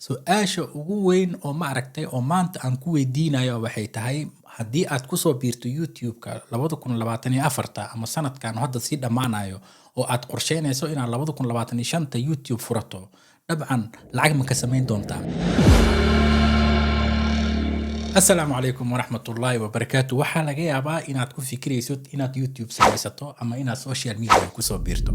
su-aasha ugu weyn oo ma aragtay oo maanta aan ku weydiinayo waxay tahay haddii aad ku soo biirto YouTube-ka 2024 ama sanadkan hadda sii dhammaanayo oo aad qorsheynayso inaad 2025 YouTube furato dabcan lacag ma ka samayn doontaa. Assalaamu calaykum waraxmatullaahi wabarakaatu. Waxaa laga yaabaa inaad ku fikirayso inaad YouTube samaysato ama inaad social media ku soo biirto.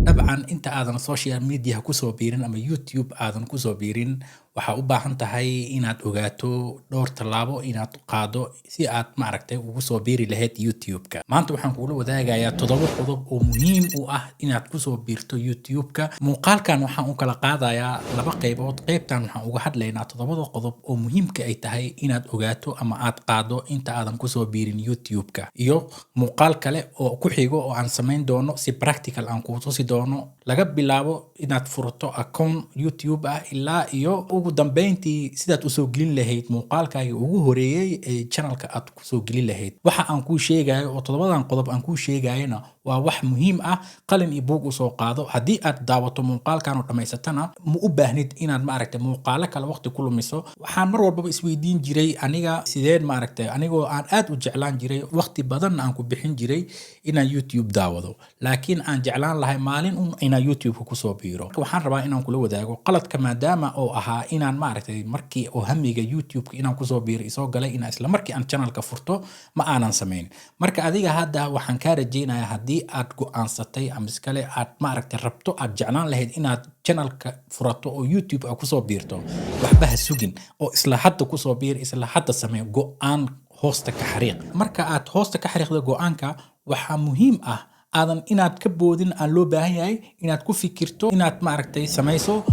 Dabcan inta aadan social media ku soo biirin ama YouTube aadan ku soo biirin waxaa u baahan tahay inaad ogaato dhowr tallaabo inaad qaado si aad ma aragtay ugu soo biiri lahayd YouTube-ka. Maanta waxaan kula wadaagayaa 7 qodob oo muhiim u ah inaad ku soo biirto YouTube-ka. Muuqaalkan waxaan u kala qaadayaa 2 qaybood. Qaybtan waxaan uga hadlaynaa 7 qodob oo muhiimka ay tahay inaad ogaato ama aad qaado inta aadan ku soo biirin YouTube-ka. Iyo muuqaal kale oo ku xigo oo aan samayn doono si practical aan ku tusi doono laga bilaabo inaad furto account YouTube ah ilaa iyo ugu dambeyntii sidaad u soo gelin lahayd muuqaalkaaga ugu horeeyay ee channelka aad ku soo gelin lahayd. Waxa aan ku sheegayo oo 7 qodob aan ku sheegayna waa wax muhiim ah. Qalin iyo buug u soo qaado. Haddii aad daawato muuqaalkan oo dhamaysatana ma u baahnid inaad ma aragtay muuqaalo kale waqti ku lumiso. Waxaan mar walba isweydiin jiray aniga sideen ma aragtay anigoo aan aad u jeclaan jiray waqti badan aan ku bixin jiray inaan YouTube daawado, laakiin aan jeclaan lahay maalin inaan YouTube ku soo biiro. Waxaan rabaa inaan kula wadaago qaladka maadaama oo ahaa inaan ma aragtay markii oo hamiga YouTube inaan ku soo biiro isoo galay in isla markii aan channelka furto ma aanan samayn. Marka adiga hadda waxaan ka rajeynayaa haddii aad go'aansatay ama iskale aad ma aragtay rabto aad jeclaan lahayd inaad channelka furato oo YouTube ku soo biirto waxba ha sugin oo isla hadda ku soo biir isla hadda samee go'aan hoosta ka xariiq. Marka aad hoosta ka xariiqdo go'aanka waxaa muhiim ah aadan inaad ka boodin aan loo baahan yahay inaad ku fikirto inaad ma aragtay samayso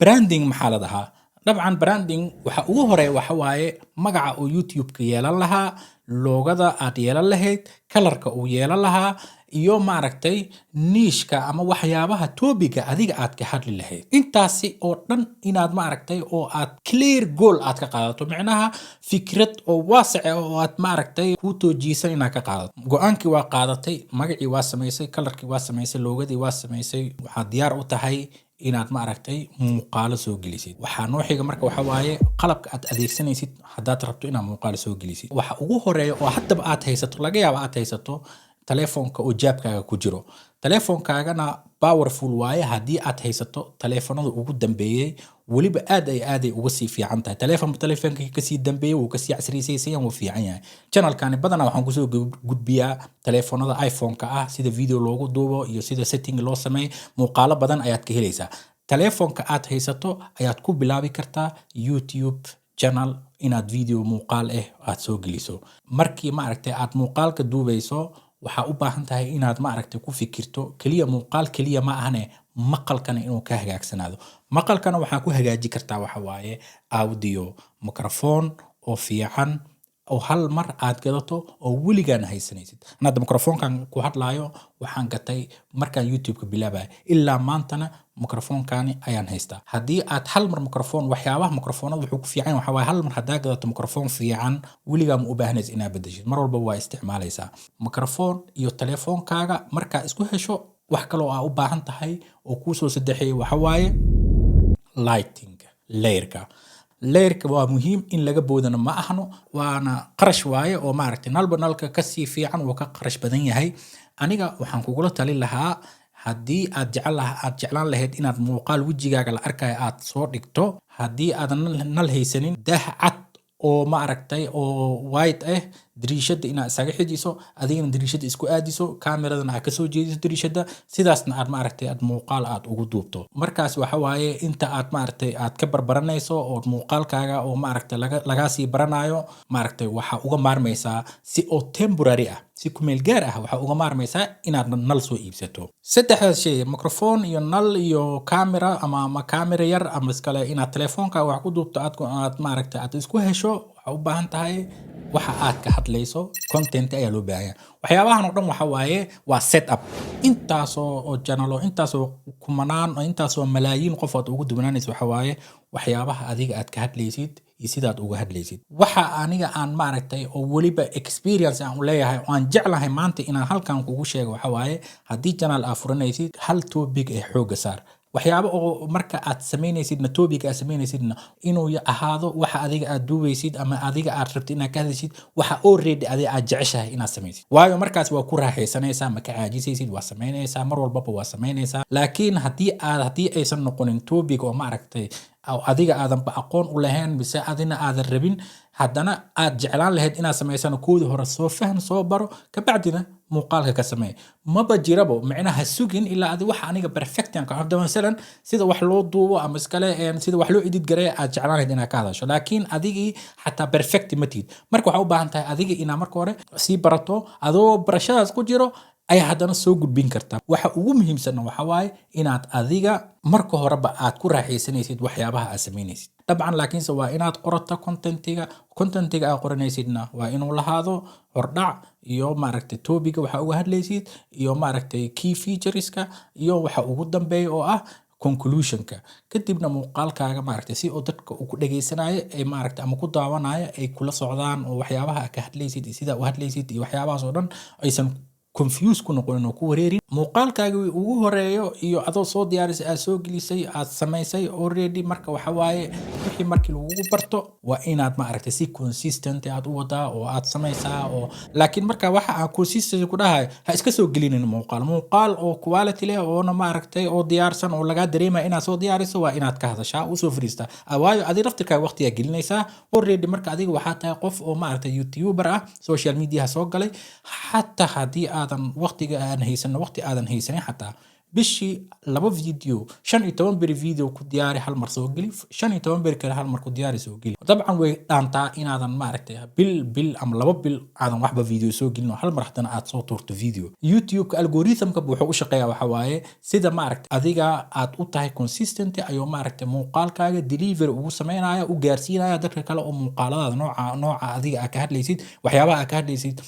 branding maxaa la dhahaa. dabcan branding waxa ugu horeeya waxa waaye magaca oo YouTube-ka yeelan lahaa, loogada aad yeelan lahayd, kalarka uu yeelan lahaa iyo ma aragtay niishka ama waxyaabaha topiga adiga aad ka hadli lahayd. Intaasi oo dhan inaad ma aragtay oo aad clear goal aad ka qaadato, micnaha fikrad oo waasic ah oo aad ma aragtay ku toojiisan inaad ka qaadato. Go'aankii waa qaadatay, magacii waa samaysay, kalarkii waa samaysay, loogadii waa samaysay, waxaad diyaar u tahay inaad ma aragtay muuqaalo soo gelisid. Waxaa noo xiga marka waxa waaye qalabka aad adeegsanaysid haddaad rabto inaad muuqaalo soo gelisid. Waxa ugu horeeya oo haddaba aad haysato laga yaabo aad haysato telefoonka oo jaabkaaga ku jiro. Telefoonkaagana powerful waaye haddii aad haysato telefoonada ugu dambeeyay weliba aad ay uga sii fiican tahay. Telefoonka ka sii dambeeyay wuu ka sii casriyeysay wuu fiican yahay. Channelkani badanaa waxaan ku soo gudbiyaa telefoonada iPhone-ka ah sida video loogu duubo iyo sida setting loo sameeyo. Muuqaalo badan ayaad ka helaysaa. Telefoonka aad haysato ayaad ku bilaabi kartaa YouTube channel inaad video muuqaal aad soo geliso. Markii ma aragtay aad muuqaalka duubayso waxaa u baahan tahay inaad ma aragtay ku fikirto kaliya muuqaal kaliya ma ahane maqalkana inuu ka hagaagsanaado. Maqalkana waxaa ku hagaaji kartaa waxa waaye audio microphone oo fiican oo hal mar aad gadato oo weligaan haysanaysid. Anada microphone-kan ku hadlaayo waxaan gatay markaan YouTube-ka bilaabay ilaa maantana microphone-kani ayaan haystaa. Haddii aad hal mar microphone waxyaabaha microphone-ada wuxuu ku fiican waxa waaye hal mar haddaa gadato microphone fiican weligaa ma u baahnaysid inaad bedeshid. Mar walba waa isticmaalaysaa. Microphone iyo telefonkaaga markaa isku hesho wax kale oo aad u baahan tahay oo ku soo saddexeeyay waxa waaye lighting layerka waa muhiim in laga boodana ma ahno waana qarash waaye oo ma aragtay nalka ka sii fiican oo ka qarash badan yahay. Aniga waxaan kugula talin lahaa haddii aad jeclaan lahayd inaad muuqaal wejigaaga la arkayo aad soo dhigto, haddii aadan nal haysanin daah cad oo ma aragtay oo white dariishada inaad isaga xijiso adigana dariishada isku aadiso kaameradana aad ka soo jeediso dariishada sidaasna aad ma aragtay aad muuqaal aad ugu duubto. Markaas waxa waaye inta aad ma aragtay aad ka barbaranayso oo muuqaalkaaga oo ma aragtay laga sii baranayo ma aragtay waxa uga maarmaysaa si oo temporary ah si ku meel gaar ah waxa uga maarmaysaa inaad nal soo iibsato. Saddexdaas shay microphone iyo nal iyo camera ama camera yar ama iskale inaad telefoonka wax ku duubto aad ma aragtay aad isku hesho waxa u baahan tahay waxa aad ka hadlayso content ayaa loo baahan yahay. Waxyaabahan oo dhan waxa waaye waa setup. Intaasoo channel intaasoo kumanaan intaasoo malaayiin qof aad ugu duwanaanayso waxa waaye waxyaabaha adiga aad ka hadlaysid iyo sidaad uga hadlaysid. Waxa aniga aan ma aragtay oo weliba experience aan u leeyahay oo aan jeclahay maanta inaan halkan kugu sheego waxa waaye haddii channel aad furanaysid hal topic xooga saar. waxyaabo oo marka aad sameynaysidna topic aad sameynaysidna inuu ahaado waxa adiga aad duubaysid ama adiga aad rabtid inaad ka hadlaysid waxa already adiga aad jeceshahay inaad samaysid waayo markaas waa ku raaxaysanaysaa ma ka caajisaysid waa samaynaysaa mar walbaba waa samaynaysaa laakiin haddii aysan noqonin topic oo maaragtay adiga aadanba aqoon u lahayn mise adina aadan rabin haddana aad jeclaan lahayd inaad samaysano koodii hore soo faham soo baro kabacdina muuqaalka ka sameey maba jirabo macnaha sugin ilaa adi waxa aniga perfectan ka hadda masalan sida wax loo duubo ama iskale sida wax loo edit gareeyo aad jeclaan lahayd inaad ka hadasho laakiin adigii xataa perfect ma tiid marka waxa u baahan tahay adiga inaad marka hore sii barato adoo barashadaas ku jiro ay haddana soo gudbin kartaa waxa ugu muhiimsan waxa waaye inaad adiga marka horeba aad ku raaxaysanaysid waxyaabaha aad samaynaysid dabcan laakiinse waa inaad qorato contentiga aad qoranaysidna waa inuu lahaado hordhac iyo maaragtay topiga waxa uga hadlaysid iyo maaragtay key featureska iyo waxa ugu dambeeya oo ah conclusionka kadibna muuqaalkaaga maaragtay si oo dadka uu ku dhageysanayo ay maaragtay ama ku daawanayo ay kula socdaan oo waxyaabaha aad ka hadlaysid sida u hadlaysid iyo waxyaabahaas oo dhan aysan confuse ku noqonin oo ku wareerin muuqaalkaaga ugu horeeyo iyo adoo soo diyaarisay aad soo gelisay aad samaysay already marka waxa waaye wixii markii lagu barto waa inaad maaragtay si consistent aad u wadaa oo aad samaysaa oo laakiin marka waxa aan consistency ku dhahay ha iska soo gelinin muuqaal oo quality leh oo maaragtay oo diyaarsan oo laga dareemayo inaad soo diyaariso waa inaad ka hadashaa u soo fariistaa waayo adiga naftirkaaga waqtiga gelinaysaa already marka adiga waxaa tahay qof oo maaragtay youtuber ah social media soo galay xataa haddii aadan waqtiga aan haysan waqti aadan haysanin xataa bishii 2 video 15 beri video ku diyaari hal mar soo geli 15 beri kale hal mar ku diyaari soo geli dabcan way dhaantaa inaadan maaragtay bil ama 2 bil aadan waxba video soo gelin hal mar hadana aad soo tuurto video YouTube ka algorithm-ka wuxuu u shaqeeyaa waxa waaye sida maaragtay adiga aad u tahay consistent ayuu maaragtay muuqaalkaaga delivery ugu sameynaya u gaarsiinaya dadka kale oo muuqaalada nooca adiga aad ka hadlaysid waxyaabaha aad ka hadlaysid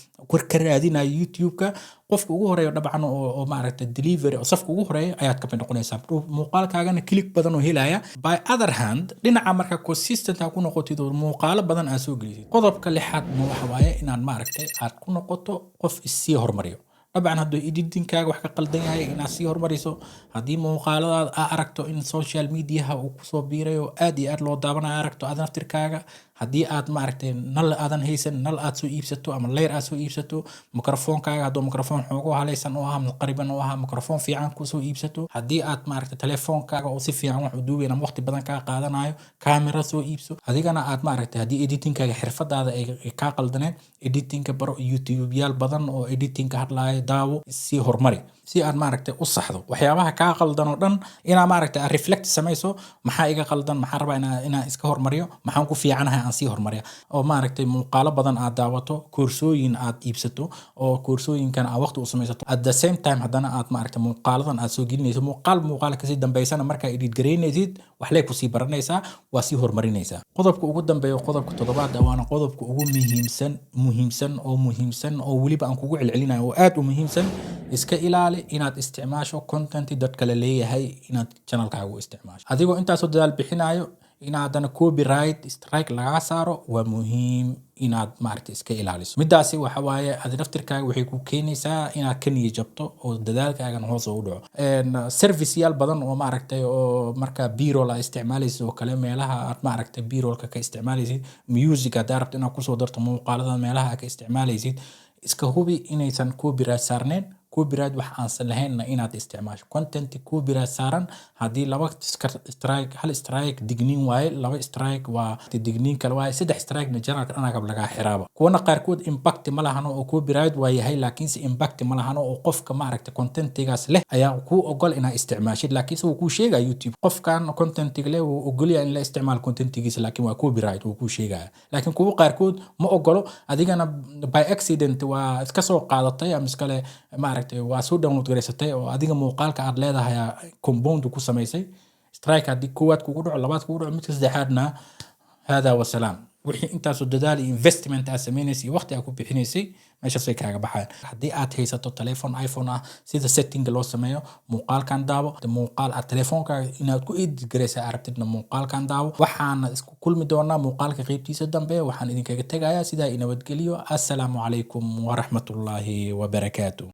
ka raadinaya YouTube-ka qofka ugu horeeyo dabcan oo maaragtay delivery oo safka ugu horeeyo ayaad ka mid noqonaysaa muuqaalkaagana click badan oo helaya by other hand dhinaca marka consistent ku noqotid oo muuqaalo badan aad soo gelisid qodobka lixaad waxa waaye inaad maaragtay aad ku noqoto qof isii hormariyo dabcan hadduu editingkaaga wax ka qaldan yahay inaad sii hormariso haddii muuqaaladaad aad aragto in social mediaha uu kusoo biirayo aad iyo aad loo daawanayo aragto aad naftirkaaga haddii aad maaragtay nal aadan haysan nal aad soo iibsato ama leer aad soo iibsato mikrofoonkaaga hadduu mikrofon xoogo halaysan oo ah qariban oo ah mikrofon fiican ku soo iibsato haddii aad maaragtay telefoonkaaga oo si fiican wax u duubayn ama waqti badan kaa qaadanayo camera soo iibso adigana aad maaragtay haddii editingkaaga xirfadaada ay ka qaldaneen editingka baro YouTube yaal badan oo editingka hadlayo daawo si hormari si aad maaragtay u saxdo waxyaabaha ka qaldan oo dhan ina maaragtay reflect samayso maxaa iga qaldan maxaa rabaa inaan iska hormariyo maxaan ku fiicanahay aan sii hormariya oo maaragtay muuqaalo badan aad daawato koorsooyin aad iibsato oo koorsooyinkan aad waqti u samaysato at the same time haddana aad maaragtay muuqaaladan aad soo gelinayso muuqaal kasii dambeysana markaa edit gareynaysid wax lee kusii baranaysaa waa sii hormarinaysaa qodobka ugu dambeeya qodobka 7aad waana qodobka ugu muhiimsan oo weliba aan kugu celcelinayo oo aad u muhiimsan iska ilaali inaad isticmaasho content dadka la leeyahay inaad channelkaaga u isticmaasho adigoo intaasoo dadaal bixinayo inaadana copyright strike laga saaro waa muhiim inaad maaragtay iska ilaaliso midaasi waxa waaye aad naftirkaaga waxay ku keenaysaa inaad ka niyad jabto oo dadaalkaagana hoos u dhaco service yaal badan oo maaragtay oo marka b-roll aad isticmaalaysid oo kale meelaha aad maaragtay b-rollka ka isticmaalaysid music aad rabto inaad kusoo darto muuqaalada meelaha aad ka isticmaalaysid iska hubi inaysan copyright saarneen copyright wax aan lahayn inaad isticmaasho content copyright saaran hadii 2 strike hal strike digniin waaye 2 strike waa digniin kale waaye 3 strike na channelka anaga laga xiraabo kuwana qaarkood impact ma lahano oo copyright waa yahay laakiin si impact ma lahano oo qofka maaragtay contentigaas leh ayaa ku ogol inaad isticmaashid laakiin uu ku sheegay YouTube qofkan contentiga leh uu ogol yahay in la isticmaal contentigiisa laakiin waa copyright uu ku sheegay laakiin kuwa qaarkood ma ogolo adigana by accident waa iska soo qaadatay ama iskale maaragtay waa soo download gareysatay oo adiga muuqaalka aad leedahay compound ku samaysay strike hadii koowaad kugu dhaco labaad kugu dhaco midka saddexaadna hada wa salaam wixii intaas oo dadaal investment aad sameynaysid waqti aad ku bixinaysay meeshaas way kaaga baxayaan haddii aad haysato telephone iPhone ah sida setting loo sameeyo muuqaalkan daawo muuqaal aad telefoonkaaga inaad ku edit gareysay aragtidna muuqaalkan daawo waxaana isku kulmi doonaa muuqaalka qaybtiisa dambe waxaan idinkaga tagayaa sidaa inabadgeliyo assalaamu calaykum wa rahmatullaahi wa barakaatuh